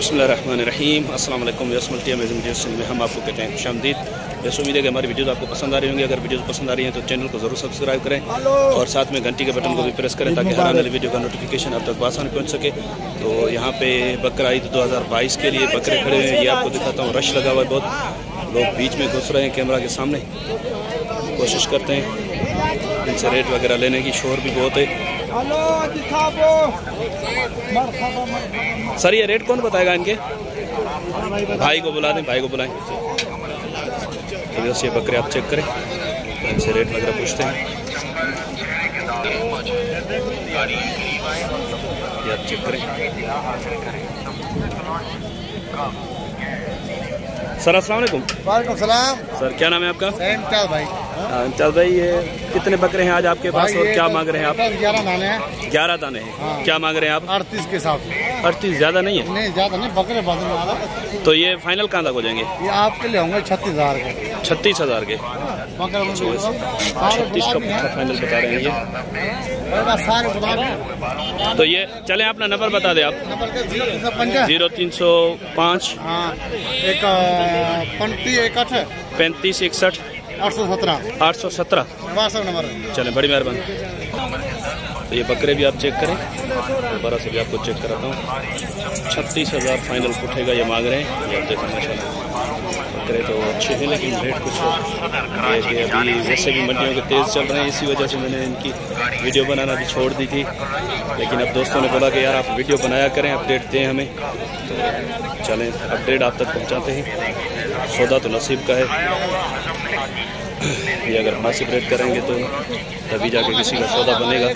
बिस्मिल्लाहिर्रहमानिर्रहीम अस्सलाम वालेकुम मल्टी अमेजिंग वीडियोस में हम आपको कहते हैं खुशामदीद। वैसे उम्मीद है कि हमारी वीडियोस आपको पसंद आ रही होंगी। अगर वीडियोस पसंद आ रही हैं तो चैनल को ज़रूर सब्सक्राइब करें और साथ में घंटी के बटन को भी प्रेस करें ताकि हर आने वाली वीडियो का नोटिफिकेशन अब तक आसानी पहुँच सके। तो यहाँ पे बकरा ईद 2022 के लिए बकरे खड़े हैं, ये आपको दिखाता हूँ। रश लगा हुआ है, बहुत लोग बीच में घुस रहे हैं कैमरा के सामने, कोशिश करते हैं इनसे रेट वगैरह लेने की। शोर भी बहुत है। सर ये रेट कौन बताएगा इनके? भाई को बुला दें, भाई को बुलाएं। तो जैसे ये बकरे आप चेक करें, इनसे रेट वगैरह पूछते हैं। ये आप चेक करें। सर अस्सलाम वालेकुम। वालेकुम सलाम। सर क्या नाम है आपका? इम्तियाज भाई। इम्तियाज भाई, ये कितने बकरे हैं आज आपके पास और क्या मांग रहे हैं आप? 11 दाने हैं। 11 दाने हैं। हाँ। क्या मांग रहे हैं आप? 38 के साथ। 38 ज़्यादा नहीं है? नहीं ज़्यादा नहीं, बकरे बदलने वाला। तो ये फाइनल कहाँ तक हो जाएंगे? ये आपके लिए होंगे 36,000 के। 36,000 के। 36 का पुट्ठा फाइनल बता रहे हैं ये। सारे बता। तो ये चलें, अपना नंबर बता दें आप। 0305 हाँ, एक 35 61 817 817 व्हाट्सएप नंबर। चलें, बड़ी मेहरबानी। तो ये बकरे भी आप चेक करें, दोबारा से भी आपको चेक कराता हूँ। 36,000 फाइनल उठेगा ये मांग रहे हैं। ये आप देखें माशाल्लाह बकरे तो अच्छे हैं, लेकिन रेट कुछ है कि अभी वैसे भी मंडियों के तेज़ चल रहे हैं, इसी वजह से मैंने इनकी वीडियो बनाना भी छोड़ दी थी। लेकिन अब दोस्तों ने बोला कि यार आप वीडियो बनाया करें, अपडेट दें हमें। तो चलें, अपडेट आप तक पहुँचाते हैं। सौदा तो नसीब का है, ये अगर मुनासिब रेट करेंगे तो तभी जाके किसी का सौदा बनेगा।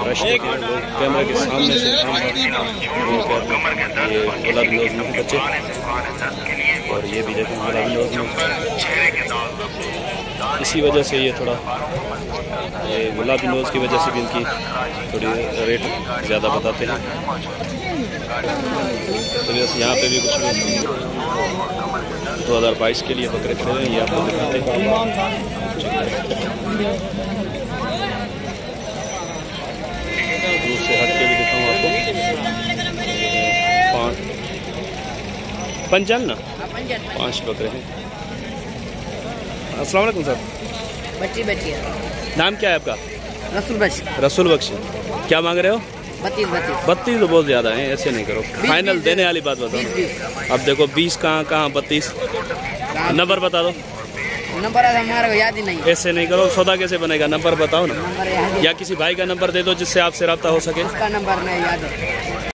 रश देखिए, लोग कैमरा के सामने से ये गुलाबी नोज में बच्चे, और ये भी देखें गुलाबी नोज में। इसी वजह से ये थोड़ा, ये गुलाबी नोज की वजह से भी इनकी थोड़ी रेट ज़्यादा बताते हैं। तो बस यहाँ पे भी कुछ 2022 के लिए बकरे खड़े हैं, ये आपको दिखाते हैं। दूर से हट के भी दिखाऊँ आपको। 5 पंजन ना 5 बकरे हैं। अस्सलाम वालेकुम सर। बच्ची नाम क्या है आपका? रसूल बख्श। रसूल बख्श। क्या मांग रहे हो? 32 तो बहुत ज़्यादा है, ऐसे नहीं करो। फाइनल देने वाली बात बताओ। अब देखो 20 कहाँ 32। नंबर बता दो। नंबर हमारे को याद ही नहीं। ऐसे नहीं करो, सौदा कैसे बनेगा? नंबर बताओ ना, या किसी भाई का नंबर दे दो जिससे आपसे रब्ता हो सके। उसका नंबर नहीं याद है।